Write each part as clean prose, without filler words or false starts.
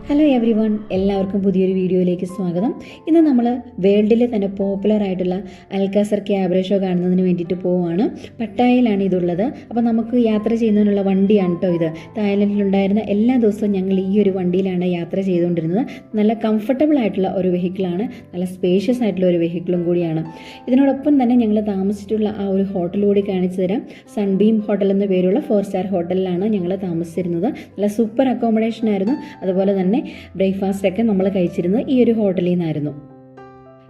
Hello every one, എല്ലാവർക്കും പുതിയൊരു വീഡിയോയിലേക്ക് സ്വാഗതം. ഇന്ന് നമ്മൾ വേൾഡിലെ തന്നെ പോപ്പുലർ ആയിട്ടുള്ള അൽക്കാസർ ക്യാബറേ ഷോ കാണുന്നതിന് വേണ്ടിയിട്ട് പോവുകയാണ്. പട്ടായയിലാണ് ഇതുള്ളത്. അപ്പോൾ നമുക്ക് യാത്ര ചെയ്യുന്നതിനുള്ള വണ്ടിയാണ് കേട്ടോ ഇത്. തായ്ലൻഡിലുണ്ടായിരുന്ന എല്ലാ ദിവസവും ഞങ്ങൾ ഈ ഒരു വണ്ടിയിലാണ് യാത്ര ചെയ്തുകൊണ്ടിരുന്നത്. നല്ല കംഫർട്ടബിൾ ആയിട്ടുള്ള ഒരു വെഹിക്കിളാണ്, നല്ല സ്പേഷ്യസ് ആയിട്ടുള്ള ഒരു വെഹിക്കിളും കൂടിയാണ്. ഇതിനോടൊപ്പം തന്നെ ഞങ്ങൾ താമസിച്ചിട്ടുള്ള ആ ഒരു ഹോട്ടൽ കൂടി കാണിച്ചു തരാം. സൺബീം ഹോട്ടൽ എന്ന പേരുള്ള 4 സ്റ്റാർ ഹോട്ടലിലാണ് ഞങ്ങൾ താമസിച്ചിരുന്നത്. നല്ല സൂപ്പർ അക്കോമഡേഷൻ ആയിരുന്നു. അതുപോലെ തന്നെ ബ്രേക്ക്ഫാസ്റ്റൊക്കെ നമ്മൾ കഴിച്ചിരുന്നത് ഈ ഒരു ഹോട്ടലിൽ നിന്നായിരുന്നു.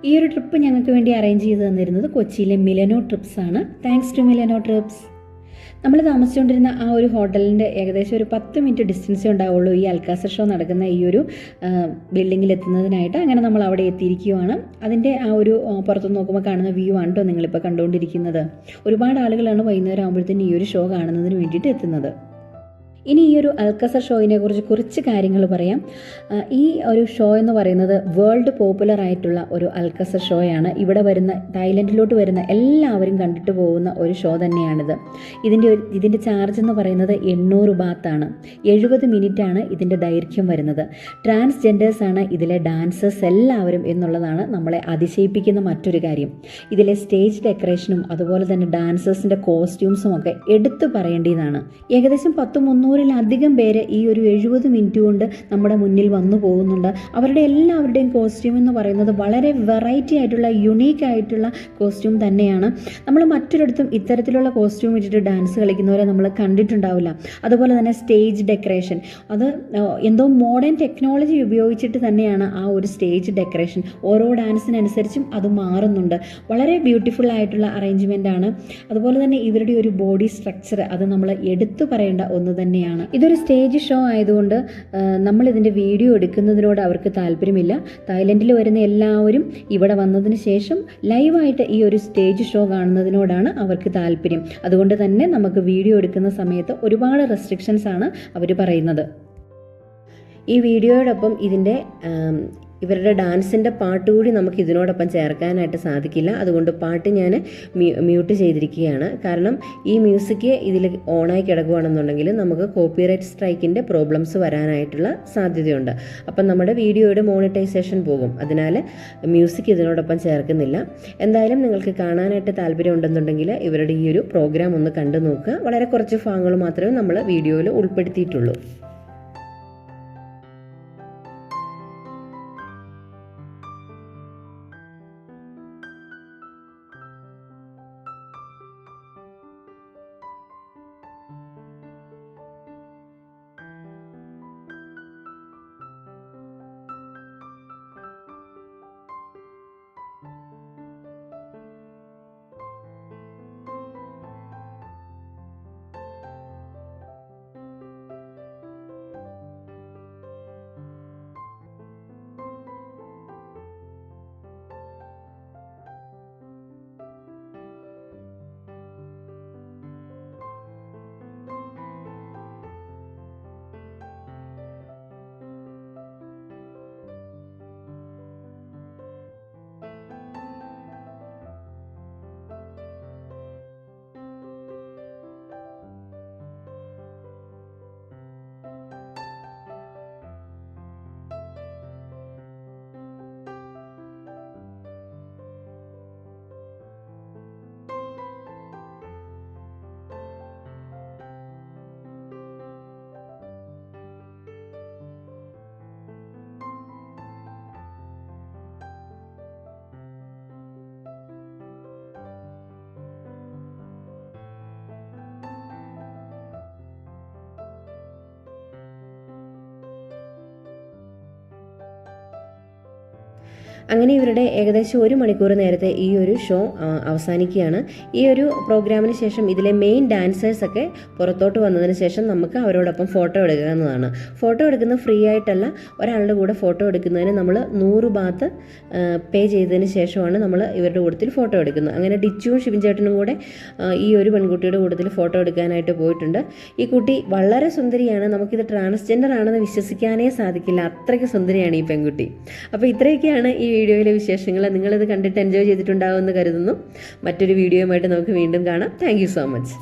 ഈ ഒരു ട്രിപ്പ് ഞങ്ങൾക്ക് വേണ്ടി അറേഞ്ച് ചെയ്ത് തന്നിരുന്നത് കൊച്ചിയിലെ മിലനോ ട്രിപ്സ് ആണ്. Thanks to Milano trips. നമ്മൾ താമസിച്ചുകൊണ്ടിരുന്ന ആ ഒരു ഹോട്ടലിൻ്റെ ഏകദേശം ഒരു 10 മിനിറ്റ് ഡിസ്റ്റൻസേ ഉണ്ടാവുള്ളൂ ഈ അൽക്കാസർ ഷോ നടക്കുന്ന ഈ ഒരു ബിൽഡിങ്ങിൽ എത്തുന്നതിനായിട്ട്. അങ്ങനെ നമ്മൾ അവിടെ എത്തിയിരിക്കുകയാണ്. അതിൻ്റെ ആ ഒരു പുറത്തുനിന്ന് നോക്കുമ്പോൾ കാണുന്ന വ്യൂ ആണ് കേട്ടോ നിങ്ങളിപ്പോൾ കണ്ടുകൊണ്ടിരിക്കുന്നത്. ഒരുപാട് ആളുകളാണ് വൈകുന്നേരം ആകുമ്പോഴത്തേന് ഈ ഒരു ഷോ കാണുന്നതിന് വേണ്ടിയിട്ട് എത്തുന്നത്. ഇനി ഈ ഒരു അൽക്കാസർ ഷോയിനെ കുറിച്ച് കുറച്ച് കാര്യങ്ങൾ പറയാം. ഈ ഒരു ഷോ എന്ന് പറയുന്നത് വേൾഡ് പോപ്പുലർ ആയിട്ടുള്ള ഒരു അൽക്കാസർ ഷോയാണ്. ഇവിടെ വരുന്ന തായ്ലൻഡിലോട്ട് വരുന്ന എല്ലാവരും കണ്ടിട്ട് പോകുന്ന ഒരു ഷോ തന്നെയാണിത്. ഇതിൻ്റെ ചാർജ് എന്ന് പറയുന്നത് 800 ബാത്താണ്. 70 മിനിറ്റാണ് ഇതിൻ്റെ ദൈർഘ്യം വരുന്നത്. ട്രാൻസ്ജെൻഡേഴ്സാണ് ഇതിലെ ഡാൻസേഴ്സ് എല്ലാവരും എന്നുള്ളതാണ് നമ്മളെ അതിശയിപ്പിക്കുന്ന മറ്റൊരു കാര്യം. ഇതിലെ സ്റ്റേജ് ഡെക്കറേഷനും അതുപോലെ തന്നെ ഡാൻസേഴ്സിൻ്റെ കോസ്റ്റ്യൂംസും ഒക്കെ എടുത്തു പറയേണ്ടതാണ്. ഏകദേശം 300-ലധികം പേര് ഈ ഒരു 70 മിനിറ്റ് കൊണ്ട് നമ്മുടെ മുന്നിൽ വന്നു പോകുന്നുണ്ട്. അവരുടെ എല്ലാവരുടെയും കോസ്റ്റ്യൂം എന്ന് പറയുന്നത് വളരെ വെറൈറ്റി ആയിട്ടുള്ള യുണീക്ക് ആയിട്ടുള്ള കോസ്റ്റ്യൂം തന്നെയാണ്. നമ്മൾ മറ്റൊരിടത്തും ഇത്തരത്തിലുള്ള കോസ്റ്റ്യൂം ഇട്ടിട്ട് ഡാൻസ് കളിക്കുന്നവരെ നമ്മൾ കണ്ടിട്ടുണ്ടാവില്ല. അതുപോലെ തന്നെ സ്റ്റേജ് ഡെക്കറേഷൻ, അത് എന്തോ മോഡേൺ ടെക്നോളജി ഉപയോഗിച്ചിട്ട് തന്നെയാണ് ആ ഒരു സ്റ്റേജ് ഡെക്കറേഷൻ. ഓരോ ഡാൻസിനനുസരിച്ചും അത് മാറുന്നുണ്ട്. വളരെ ബ്യൂട്ടിഫുൾ ആയിട്ടുള്ള അറേഞ്ച്മെൻ്റ് ആണ്. അതുപോലെ തന്നെ ഇവരുടെ ഒരു ബോഡി സ്ട്രക്ചർ, അത് നമ്മൾ എടുത്തു പറയേണ്ട ഒന്ന് തന്നെയാണ്. ഇതൊരു സ്റ്റേജ് ഷോ ആയതുകൊണ്ട് നമ്മൾ ഇതിൻ്റെ വീഡിയോ എടുക്കുന്നതിനോട് അവർക്ക് താല്പര്യമില്ല. തായ്ലൻഡിൽ വരുന്ന എല്ലാവരും ഇവിടെ വന്നതിന് ശേഷം ലൈവായിട്ട് ഈ ഒരു സ്റ്റേജ് ഷോ കാണുന്നതിനോടാണ് അവർക്ക് താല്പര്യം. അതുകൊണ്ട് തന്നെ നമുക്ക് വീഡിയോ എടുക്കുന്ന സമയത്ത് ഒരുപാട് റെസ്ട്രിക്ഷൻസ് ആണ് അവർ പറയുന്നത്. ഈ വീഡിയോയോടൊപ്പം ഇവരുടെ ഡാൻസിൻ്റെ പാട്ട് കൂടി നമുക്ക് ഇതിനോടൊപ്പം ചേർക്കാനായിട്ട് സാധിക്കില്ല. അതുകൊണ്ട് പാട്ട് ഞാൻ മ്യൂട്ട് ചെയ്തിരിക്കുകയാണ്. കാരണം ഈ മ്യൂസിക് ഇതിൽ ഓണായി കിടക്കുകയാണെന്നുണ്ടെങ്കിൽ നമുക്ക് കോപ്പിറൈറ്റ് സ്ട്രൈക്കിൻ്റെ പ്രോബ്ലംസ് വരാനായിട്ടുള്ള സാധ്യതയുണ്ട്. അപ്പം നമ്മുടെ വീഡിയോയുടെ മോണിറ്റൈസേഷൻ പോകും. അതിനാൽ മ്യൂസിക് ഇതിനോടൊപ്പം ചേർക്കുന്നില്ല. എന്തായാലും നിങ്ങൾക്ക് കാണാനായിട്ട് താല്പര്യം ഉണ്ടെന്നുണ്ടെങ്കിൽ ഇവരുടെ ഈ ഒരു പ്രോഗ്രാം ഒന്ന് കണ്ടു നോക്കുക. വളരെ കുറച്ച് ഭാഗങ്ങൾ മാത്രമേ നമ്മൾ വീഡിയോയിൽ ഉൾപ്പെടുത്തിയിട്ടുള്ളൂ. അങ്ങനെ ഇവരുടെ ഏകദേശം 1 മണിക്കൂർ നേരത്തെ ഈ ഒരു ഷോ അവസാനിക്കുകയാണ്. ഈ ഒരു പ്രോഗ്രാമിന് ശേഷം ഇതിലെ മെയിൻ ഡാൻസേഴ്സൊക്കെ പുറത്തോട്ട് വന്നതിന് ശേഷം നമുക്ക് അവരോടൊപ്പം ഫോട്ടോ എടുക്കാവുന്നതാണ്. ഫോട്ടോ എടുക്കുന്നത് ഫ്രീ ആയിട്ടല്ല. ഒരാളുടെ കൂടെ ഫോട്ടോ എടുക്കുന്നതിന് നമ്മൾ 100 ബാത്ത് പേ ചെയ്തതിന് ശേഷമാണ് നമ്മൾ ഇവരുടെ കൂട്ടത്തിൽ ഫോട്ടോ എടുക്കുന്നത്. അങ്ങനെ ഡിച്ചുവും ഷിബിൻ ചേട്ടനും കൂടെ ഈ ഒരു പെൺകുട്ടിയുടെ കൂട്ടത്തിൽ ഫോട്ടോ എടുക്കാനായിട്ട് പോയിട്ടുണ്ട്. ഈ കുട്ടി വളരെ സുന്ദരിയാണ്. നമുക്കിത് ട്രാൻസ്ജെൻഡർ ആണെന്ന് വിശ്വസിക്കാനേ സാധിക്കില്ല, അത്രയ്ക്ക് സുന്ദരിയാണ് ഈ പെൺകുട്ടി. അപ്പോൾ ഇത്രയൊക്കെയാണ് ഈ വീഡിയോയിലെ വിശേഷങ്ങൾ. നിങ്ങളിത് കണ്ടിട്ട് എൻജോയ് ചെയ്തിട്ടുണ്ടാവുമെന്ന് കരുതുന്നു. മറ്റൊരു വീഡിയോയുമായിട്ട് നമുക്ക് വീണ്ടും കാണാം. Thank you so much.